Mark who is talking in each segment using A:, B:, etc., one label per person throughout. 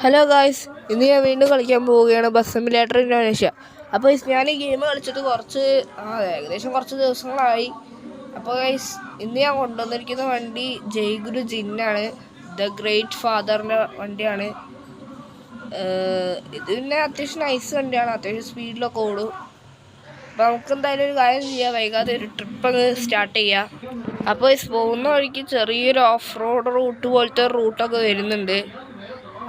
A: Hello guys, ഇന്ന് ഞാൻ വീണ്ടും കളിക്കാൻ പോവുകയാണ് ബസ് സിമുലേറ്റർ ഇന്തോനേഷ്യ. അപ്പോൾ ഞാൻ ഈ ഗെയിം കളിച്ചിട്ട് ഏകദേശം കുറച്ച് ദിവസങ്ങളായി. അപ്പോൾ ഗൈസ്, ഇന്ന് ഞാൻ കൊണ്ടുവന്നിരിക്കുന്ന വണ്ടി ജയ്ഗുരു ജിന്നാണ്. ദ ഗ്രേറ്റ് ഫാദറിൻ്റെ വണ്ടിയാണ്. ഇത് പിന്നെ അത്യാവശ്യം നൈസ് വണ്ടിയാണ്, അത്യാവശ്യം സ്പീഡിലൊക്കെ ഓടും. അപ്പോൾ നമുക്ക് എന്തായാലും ഒരു കാര്യം ചെയ്യാം, വൈകാതെ ഒരു ട്രിപ്പ് അങ്ങ് സ്റ്റാർട്ട് ചെയ്യാം. അപ്പോൾ പോകുന്ന വഴിക്ക് ചെറിയൊരു ഓഫ് റോഡ് റൂട്ട് പോലത്തെ റൂട്ടൊക്കെ വരുന്നുണ്ട്.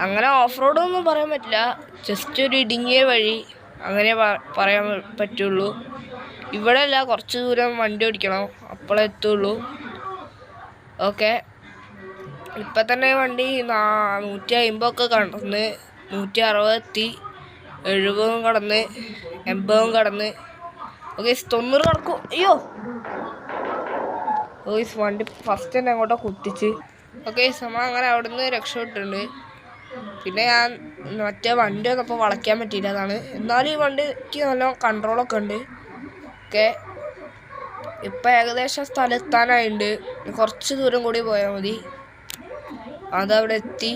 A: അങ്ങനെ ഓഫ് റോഡൊന്നും പറയാൻ പറ്റില്ല, ജസ്റ്റ് ഒരു ഇടുങ്ങിയ വഴി അങ്ങനെ പറയാൻ പറ്റുള്ളൂ. ഇവിടെ അല്ല, കുറച്ച് ദൂരം വണ്ടി ഓടിക്കണം, അപ്പോഴേ എത്തുള്ളൂ. ഓക്കെ, ഇപ്പം തന്നെ വണ്ടി 150 കടന്ന് 160 എത്തി, 70 കടന്ന് 80 കടന്ന്. ഓക്കെ, 90 കടക്കും. അയ്യോ വണ്ടി ഫസ്റ്റ് തന്നെ അങ്ങോട്ടോ കുത്തിച്ച്. ഓക്കെ, അങ്ങനെ അവിടുന്ന് രക്ഷപ്പെട്ടിട്ടുണ്ട്. പിന്നെ ഞാൻ മറ്റേ വണ്ടി ഒന്നപ്പോൾ വളയ്ക്കാൻ പറ്റിയില്ല, അതാണ്. എന്നാലും ഈ വണ്ടിക്ക് നല്ല കൺട്രോളൊക്കെ ഉണ്ട്. ഓക്കെ, ഇപ്പം ഏകദേശം സ്ഥലത്താനായിട്ടുണ്ട്, കുറച്ച് ദൂരം കൂടി പോയാൽ മതി. അതവിടെ എത്തി.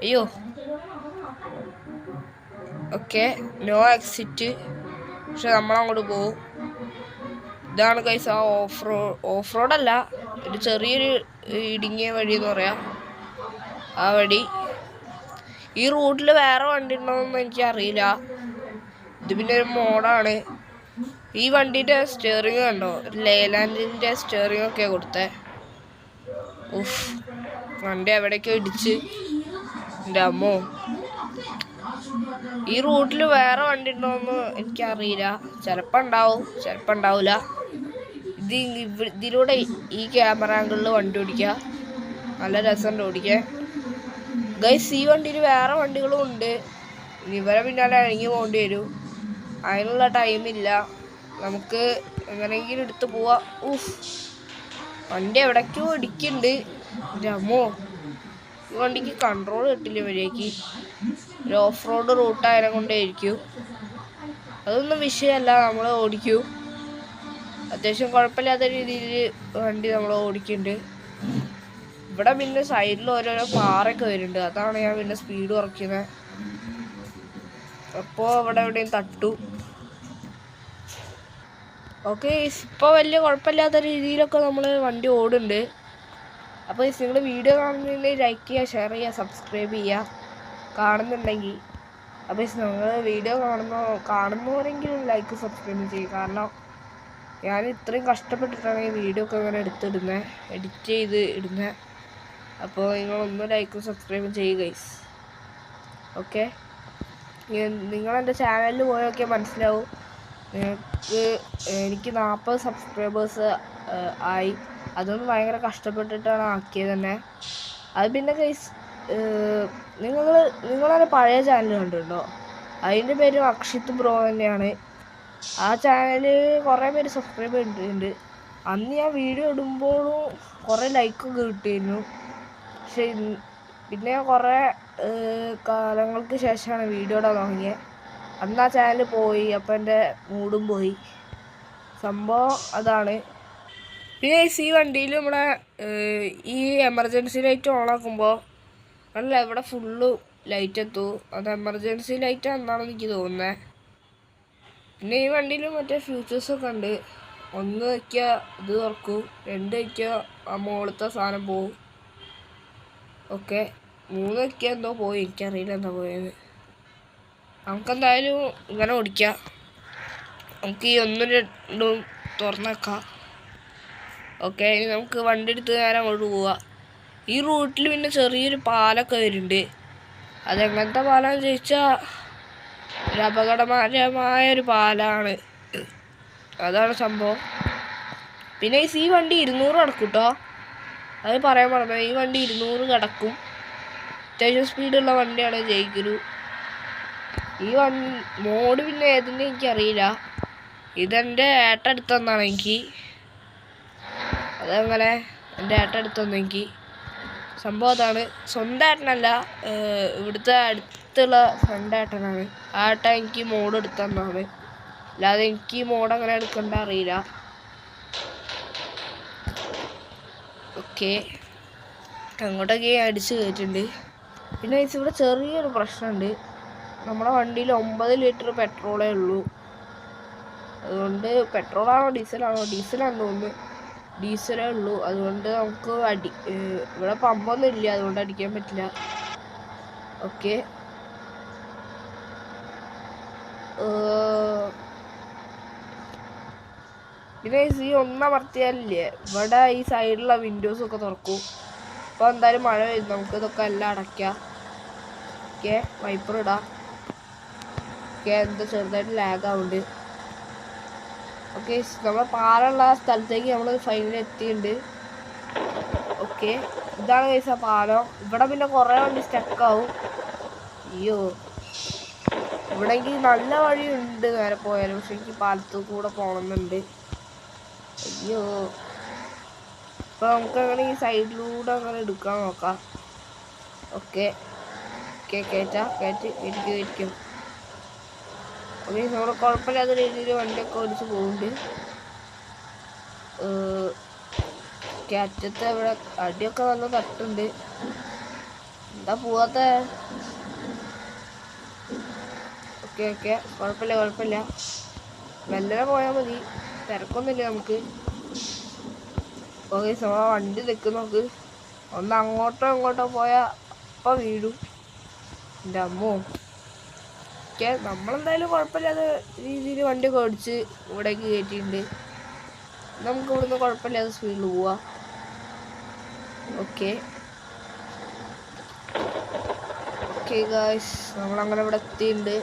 A: അയ്യോ, ഓക്കെ, നോ എക്സിറ്റ്, പക്ഷെ നമ്മളങ്ങോട്ട് പോവും. ഇതാണ് ഗൈസ് ആ ഓഫ് റോഡല്ല, ഒരു ചെറിയൊരു ഇടുങ്ങിയ വഴി എന്ന് പറയാം, ആ വഴി. ഈ റൂട്ടിൽ വേറെ വണ്ടി ഉണ്ടോയെന്ന് എനിക്കറിയില്ല, ഇത് പിന്നെ ഒരു മോഡാണ്. ഈ വണ്ടീൻ്റെ സ്റ്റിയറിങ് കണ്ടോ, ഒരു ലേലാൻഡിൻ്റെ സ്റ്റിയറിങ് ഒക്കെ കൊടുത്തേ. വണ്ടി എവിടേക്കോ ഇടിച്ച്, എൻ്റെ അമ്മോ. ഈ റൂട്ടിൽ വേറെ വണ്ടി ഉണ്ടോയെന്ന് എനിക്കറിയില്ല, ചിലപ്പോൾ ഉണ്ടാവും, ചിലപ്പോൾ ഉണ്ടാവില്ല. ഇതിലൂടെ ഈ ക്യാമറ ആംഗിളിൽ വണ്ടി ഓടിക്കുക, നല്ല രസമുണ്ട് ഓടിക്കാൻ. ഗൈസ്, ഈ വണ്ടിയിൽ വേറെ വണ്ടികളും ഉണ്ട്, ഇവരെ പിന്നാലെ ഇറങ്ങി പോകേണ്ടി വരും. അതിനുള്ള ടൈമില്ല, നമുക്ക് എങ്ങനെയെങ്കിലും എടുത്ത് പോവാം. വണ്ടി എവിടേക്കോ ഇടിക്കുന്നുണ്ട്, എൻ്റെ അമ്മോ. ഈ വണ്ടിക്ക് കൺട്രോൾ കിട്ടില്ല വഴിയേക്ക്, ഒരു ഓഫ് റോഡ് റൂട്ടായതിനെ കൊണ്ടേയിരിക്കും. അതൊന്നും വിഷയമല്ല, നമ്മൾ ഓടിക്കും. അത്യാവശ്യം കുഴപ്പമില്ലാത്ത രീതിയിൽ വണ്ടി നമ്മൾ ഓടിക്കുന്നുണ്ട്. ഇവിടെ പിന്നെ സൈഡിൽ ഓരോരോ പാറയൊക്കെ വരുന്നുണ്ട്, അതാണ് ഞാൻ പിന്നെ സ്പീഡ് കുറയ്ക്കുന്നത്. അപ്പോൾ ഇവിടെ എവിടെയും തട്ടു. ഓക്കെ, ഇപ്പോൾ വലിയ കുഴപ്പമില്ലാത്ത രീതിയിലൊക്കെ നമ്മൾ വണ്ടി ഓടുന്നുണ്ട്. അപ്പോൾ നിങ്ങൾ വീഡിയോ കാണുന്നുണ്ടെങ്കിൽ ലൈക്ക് ചെയ്യുക, ഷെയർ ചെയ്യുക, സബ്സ്ക്രൈബ് ചെയ്യുക കാണുന്നുണ്ടെങ്കിൽ. അപ്പോൾ നിങ്ങൾ വീഡിയോ കാണുന്നവരെങ്കിലും ലൈക്ക് സബ്സ്ക്രൈബ് ചെയ്യും, കാരണം ഞാൻ ഇത്രയും കഷ്ടപ്പെട്ടിട്ടാണ് ഈ വീഡിയോ ഒക്കെ ഇങ്ങനെ എടുത്തിടുന്നത്, എഡിറ്റ് ചെയ്ത് ഇടുന്നത്. അപ്പോൾ നിങ്ങളൊന്ന് ലൈക്കും സബ്സ്ക്രൈബും ചെയ്യുക ഗൈസ്. ഓക്കെ, നിങ്ങളെൻ്റെ ചാനലിൽ പോയൊക്കെ മനസ്സിലാവും, എനിക്ക് 40 സബ്സ്ക്രൈബേഴ്സ് ആയി. അതൊന്നും ഭയങ്കര കഷ്ടപ്പെട്ടിട്ടാണ് ആക്കിയത് തന്നെ. അത് പിന്നെ ഗൈസ്, നിങ്ങളെ പഴയ ചാനൽ കണ്ടിട്ടുണ്ടോ? അതിൻ്റെ പേര് അക്ഷിത് ബ്രോ തന്നെയാണ്. ആ ചാനലിൽ കുറേ പേര് സബ്സ്ക്രൈബ് ചെയ്തിട്ടുണ്ട്. അന്ന് ഞാൻ വീഡിയോ ഇടുമ്പോഴും കുറേ ലൈക്കൊക്കെ കിട്ടിയിരുന്നു. പക്ഷെ പിന്നെ കുറേ കാലങ്ങൾക്ക് ശേഷമാണ് വീഡിയോ ഇടാൻ തുടങ്ങിയത്. അന്ന് ആ ചാനൽ പോയി, അപ്പം എൻ്റെ മൂഡും പോയി. സംഭവം അതാണ്. പിന്നെ ഈ വണ്ടിയിൽ നമ്മളെ ഈ എമർജൻസി ലൈറ്റ് ഓണാക്കുമ്പോൾ അല്ല, ഇവിടെ ഫുള്ള് ലൈറ്റ് എത്തും. അത് എമർജൻസി ലൈറ്റ് എന്നാണെന്ന് എനിക്ക് തോന്നുന്നത്. പിന്നെ ഈ വണ്ടിയിൽ മറ്റേ ഫ്യൂച്ചേഴ്സൊക്കെ ഉണ്ട്. 1 വയ്ക്കുക ഇത് തുറക്കും, 2 വയ്ക്കുക ആ മുകളിലത്തെ സാധനം പോവും. ഓക്കെ, 3 വയ്ക്കുക എന്തോ പോയി, എനിക്കറിയില്ല എന്താ പോയത്. നമുക്കെന്തായാലും ഇങ്ങനെ ഓടിക്കാം. നമുക്ക് ഈ 1ഉം 2ഉം തുറന്നേക്കാം. ഓക്കെ, ഇനി നമുക്ക് വണ്ടി എടുത്ത് നേരെ അങ്ങോട്ട് പോവാം. ഈ റൂട്ടിൽ പിന്നെ ചെറിയൊരു പാലൊക്കെ വരുന്നുണ്ട്. അതെങ്ങനത്തെ പാലാന്ന് ചോദിച്ചാൽ ഒരു അപകടകരമായൊരു പാലാണ്, അതാണ് സംഭവം. പിന്നെ ഈ വണ്ടി 200 കടക്കും കേട്ടോ, അത് പറയാൻ പറഞ്ഞത്. ഈ വണ്ടി 200 കടക്കും, അത്യാവശ്യം സ്പീഡുള്ള വണ്ടിയാണ് ജയ്ഗുരു. ഈ മോഡ് പിന്നെ ഏതിൻ്റെ എനിക്കറിയില്ല, ഇതെൻ്റെ ഏട്ട എടുത്തന്നാണ് എനിക്ക്. അതങ്ങനെ എൻ്റെ ഏട്ട എടുത്തന്ന് എനിക്ക്. സംഭവം അതാണ്, സ്വന്തം ഏട്ടനല്ല, ഇവിടുത്തെ അടുത്തുള്ള ഫ്രണ്ട് ഏട്ടനാണ്. ആ ഏട്ടൻ എനിക്ക് മോഡ് എടുത്തന്നാണ്, അല്ലാതെ എനിക്ക് മോഡ് അങ്ങനെ എടുക്കേണ്ട അറിയില്ല. ഓക്കെ, അങ്ങോട്ടൊക്കെ അടിച്ച് കയറ്റുന്നുണ്ട്. പിന്നെ ഇവിടെ ചെറിയൊരു പ്രശ്നമുണ്ട്. നമ്മുടെ വണ്ടിയിൽ 9 ലിറ്റർ പെട്രോളേ ഉള്ളൂ. അതുകൊണ്ട് പെട്രോളാണോ ഡീസലാണെന്ന് തോന്നുന്നു. ഡീസലേ ഉള്ളൂ. അതുകൊണ്ട് നമുക്ക് ഇവിടെ പമ്പൊന്നും ഇല്ല, അതുകൊണ്ട് അടിക്കാൻ പറ്റില്ല. ഓക്കെ, പിന്നെ ഈ ഒന്നമർത്തിയാലില്ലേ ഇവിടെ ഈ സൈഡിലുള്ള വിൻഡോസ് ഒക്കെ തുറക്കും. അപ്പോൾ എന്തായാലും മഴ വരും, നമുക്ക് ഇതൊക്കെ എല്ലാം അടയ്ക്കാം. ഓക്കെ, വൈപ്പർ ഇടാം. ഓക്കെ, എന്താ ചെറുതായിട്ട് ലാഗ് ആവുന്നുണ്ട്. ഓക്കെ, നമ്മൾ പാലുള്ള സ്ഥലത്തേക്ക് നമ്മൾ ഫൈനലി എത്തിയിട്ടുണ്ട്. ഓക്കെ, ഇതാണ് കേസ് ആ പാലം. ഇവിടെ പിന്നെ കുറേ വണ്ടി സ്റ്റക്കാവും. അയ്യോ, ഇവിടെ എനിക്ക് നല്ല വഴിയുണ്ട് നേരെ പോയാലും, പക്ഷെ എനിക്ക് പാലത്ത് കൂടെ പോകണമെന്നുണ്ട്. അയ്യോ, അപ്പൊ നമുക്ക് അങ്ങനെ ഈ സൈഡിലൂടെ അങ്ങനെ എടുക്കാൻ നോക്കാം. ഓക്കെ, കയറ്റിക്കും. ഓക്കെ, നമ്മൾ കുഴപ്പമില്ലാത്ത രീതിയിൽ വണ്ടിയൊക്കെ ഓടിച്ച് പോകുന്നുണ്ട്. അറ്റത്തെ ഇവിടെ അടിയൊക്കെ നല്ല തട്ടുണ്ട്. എന്താ പോവാത്ത? ഓക്കെ, കുഴപ്പമില്ല. മെല്ലനെ പോയാൽ മതി, തിരക്കൊന്നുമില്ല നമുക്ക്. ഓക്കെ, നമ്മളെ വണ്ടി നിൽക്കും. നമുക്ക് ഒന്ന് അങ്ങോട്ടോ ഇങ്ങോട്ടോ പോയാൽ അപ്പം വീഴും. എൻ്റെ അമ്മോ. ഓക്കെ, നമ്മളെന്തായാലും കുഴപ്പമില്ലാത്ത രീതിയിൽ വണ്ടിയൊക്കെ ഓടിച്ച് ഇവിടേക്ക് കയറ്റിയിട്ടുണ്ട്. നമുക്ക് ഇവിടുന്ന് കുഴപ്പമില്ലാത്ത സ്പീഡിൽ പോവാം. ഓക്കെ ഗായ്സ്, നമ്മളങ്ങനെ ഇവിടെ എത്തിയിട്ടുണ്ട്.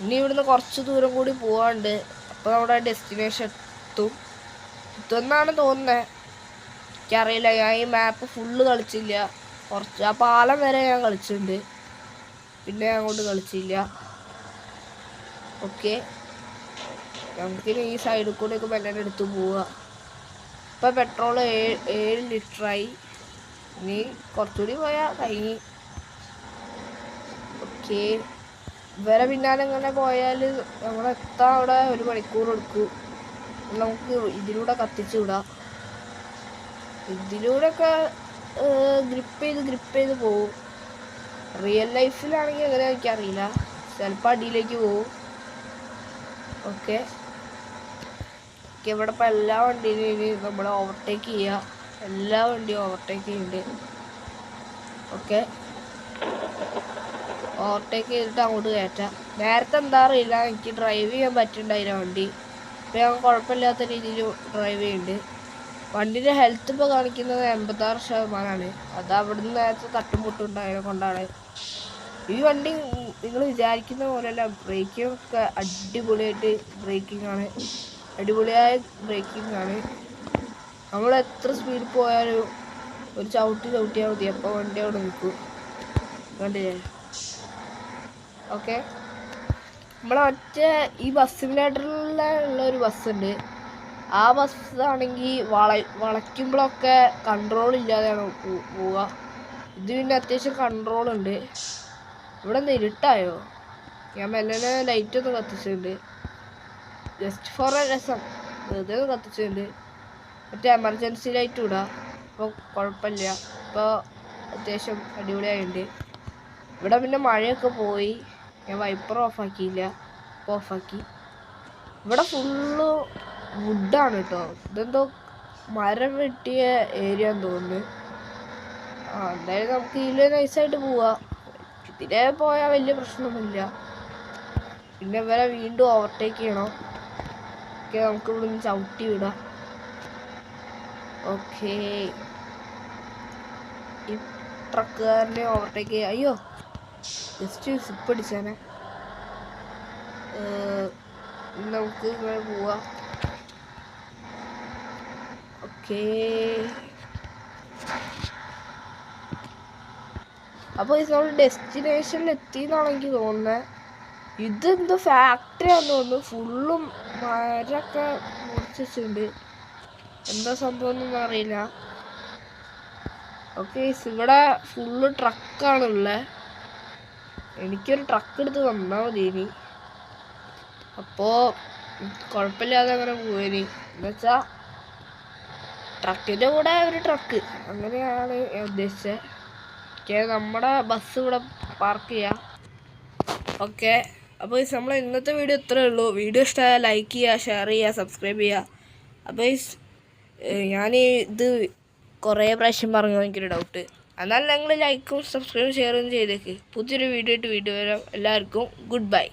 A: ഇനി ഇവിടുന്ന് കുറച്ച് ദൂരം കൂടി പോവാണ്ട്. അപ്പോൾ നമ്മുടെ ഡെസ്റ്റിനേഷൻ എത്തുമെന്നാണ് തോന്നുന്നത്. എനിക്കറിയില്ല, ഞാൻ ഈ മാപ്പ് ഫുള്ള് കളിച്ചില്ല. കുറച്ച് ആ പാലം വരെ ഞാൻ കളിച്ചിട്ടുണ്ട്, പിന്നെ അങ്ങോട്ട് കളിച്ചില്ല. ഓക്കെ, നമുക്കിനി ഈ സൈഡിൽ കൂടെയൊക്കെ മെല്ലെ എടുത്ത് പോവുക. ഇപ്പം പെട്രോൾ 7 ലിറ്ററായി. ഇനി കുറച്ചുകൂടി പോയാൽ കഴിഞ്ഞ്. ഓക്കെ, ഇവരെ പിന്നാലെ ഇങ്ങനെ പോയാൽ നമ്മളെത്താൻ അവിടെ 1 മണിക്കൂർ എടുക്കും. നമുക്ക് ഇതിലൂടെ കത്തിച്ച് വിടാം. ഇതിലൂടെയൊക്കെ ഗ്രിപ്പ് ചെയ്ത് പോവും. റിയൽ ലൈഫിലാണെങ്കിൽ എങ്ങനെ എനിക്കറിയില്ല, ചിലപ്പോൾ അടിയിലേക്ക് പോവും. ഓക്കെ, ഇവിടെ ഇപ്പം എല്ലാ വണ്ടിയിലും നമ്മൾ ഓവർടേക്ക് ചെയ്യുക. എല്ലാ വണ്ടിയും ഓവർടേക്ക് ചെയ്യുന്നുണ്ട്. ഓക്കെ, ഓവർടേക്ക് ചെയ്തിട്ട് അങ്ങോട്ട് കയറ്റാം. നേരത്തെ എന്താ അറിയില്ല, എനിക്ക് ഡ്രൈവ് ചെയ്യാൻ പറ്റുന്നുണ്ടായില്ല വണ്ടി. ഇപ്പം ഞാൻ കുഴപ്പമില്ലാത്ത രീതിയിൽ ഡ്രൈവ് ചെയ്യുന്നുണ്ട്. വണ്ടിൻ്റെ ഹെൽത്ത് ഇപ്പോൾ കാണിക്കുന്നത് 86%. അത് അവിടുന്ന് നേരത്തെ തട്ടുമുട്ടുണ്ടായതിനെ കൊണ്ടാണ്. ഈ വണ്ടി നിങ്ങൾ വിചാരിക്കുന്ന പോലെയല്ല, ബ്രേക്കിംഗ് ഒക്കെ അടിപൊളിയായ ബ്രേക്കിംഗ് ആണ്. നമ്മൾ എത്ര സ്പീഡിൽ പോയാലും ഒരു ചവിട്ടിയാൽ മതി, അപ്പോൾ വണ്ടി അവിടെ നിൽക്കും. കണ്ടില്ലേ? ഓക്കെ, നമ്മളെ മറ്റേ ഈ ബസ് സിമുലേറ്ററിലുള്ള ഒരു ബസ്സുണ്ട്. ആ ബസ്സാണെങ്കിൽ വളയ്ക്കുമ്പോഴൊക്കെ കൺട്രോൾ ഇല്ലാതെയാണ് പോവുക. ഇത് പിന്നെ അത്യാവശ്യം കൺട്രോളുണ്ട്. ഇവിടെ നിന്ന് ഇരുട്ടായോ? ഞാൻ മെല്ലനെ ലൈറ്റൊന്നും കത്തിച്ചിട്ടുണ്ട്, ജസ്റ്റ് ഫോർ എ രസം, വെറുതെ ഒന്ന് കത്തിച്ചിട്ടുണ്ട്. മറ്റേ എമർജൻസി ലൈറ്റ് ഇടാം. അപ്പോൾ കുഴപ്പമില്ല, ഇപ്പോൾ അത്യാവശ്യം അടിപൊളിയായിട്ടുണ്ട്. ഇവിടെ പിന്നെ മഴയൊക്കെ പോയി, ഞാൻ വൈപ്പർ ഓഫാക്കിയില്ല, ഇപ്പോൾ ഓഫാക്കി. ഇവിടെ ഫുള്ള് വുഡാണ് കേട്ടോ. ഇതെന്തോ മരം വെട്ടിയ ഏരിയ എന്ന് തോന്നുന്നു. എന്തായാലും നമുക്ക് ഇതിൽ നൈസായിട്ട് പോവാം. ഇതിലേ പോയാൽ വലിയ പ്രശ്നമൊന്നുമില്ല. പിന്നെ ഇവരെ വീണ്ടും ഓവർടേക്ക് ചെയ്യണം. ഓക്കെ, നമുക്ക് ഇവിടെ നിന്ന് ചവിട്ടി വിടാം. ഓക്കെ, ഈ ട്രക്കുകാരനെ ഓവർടേക്ക് ചെയ്യാം. അയ്യോ, ജസ്റ്റ് സിപ്പ് അടിച്ചാനെ. നമുക്ക് ഇങ്ങനെ പോവാം. ഓക്കെ, അപ്പോൾ ഇത് നമ്മൾ ഡെസ്റ്റിനേഷനിൽ എത്തിയെന്നാണ് എനിക്ക് തോന്നുന്നത്. ഇതെന്തോ ഫാക്ടറിയാന്ന് തോന്നുന്നു. ഫുള്ളും മരമൊക്കെ മുറിച്ച് വെച്ചിട്ടുണ്ട്. എന്താ സംഭവം എന്നൊന്നും അറിയില്ല. ഓക്കെ, ഇവിടെ ഫുള്ള് ട്രക്കാണുള്ളത്. എനിക്കൊരു ട്രക്ക് എടുത്ത് തന്നാൽ മതി ഇനി, അപ്പോൾ കുഴപ്പമില്ലാതെ അങ്ങനെ പോയിനി. എന്നുവെച്ചാൽ ട്രക്കിൻ്റെ കൂടെ ഒരു ട്രക്ക്, അങ്ങനെയാണ് ഞാൻ ഉദ്ദേശിച്ചത്. ഓക്കെ, നമ്മുടെ ബസ് ഇവിടെ പാർക്ക് ചെയ്യാം. ഓക്കെ, അപ്പോൾ നമ്മൾ ഇന്നത്തെ വീഡിയോ ഇത്രയേ ഉള്ളൂ. വീഡിയോ ഇഷ്ടമായാൽ ലൈക്ക് ചെയ്യുക, ഷെയർ ചെയ്യുക, സബ്സ്ക്രൈബ് ചെയ്യുക. അപ്പോൾ ഞാൻ ഇത് കുറേ പ്രാവശ്യം പറഞ്ഞു, എനിക്കൊരു ഡൗട്ട്. എന്നാൽ നിങ്ങൾ ലൈക്കും സബ്സ്ക്രൈബും ഷെയറും ചെയ്തേക്ക്. പുതിയൊരു വീഡിയോ ആയിട്ട് വീഡിയോ വരാം. എല്ലാവർക്കും ഗുഡ് ബൈ.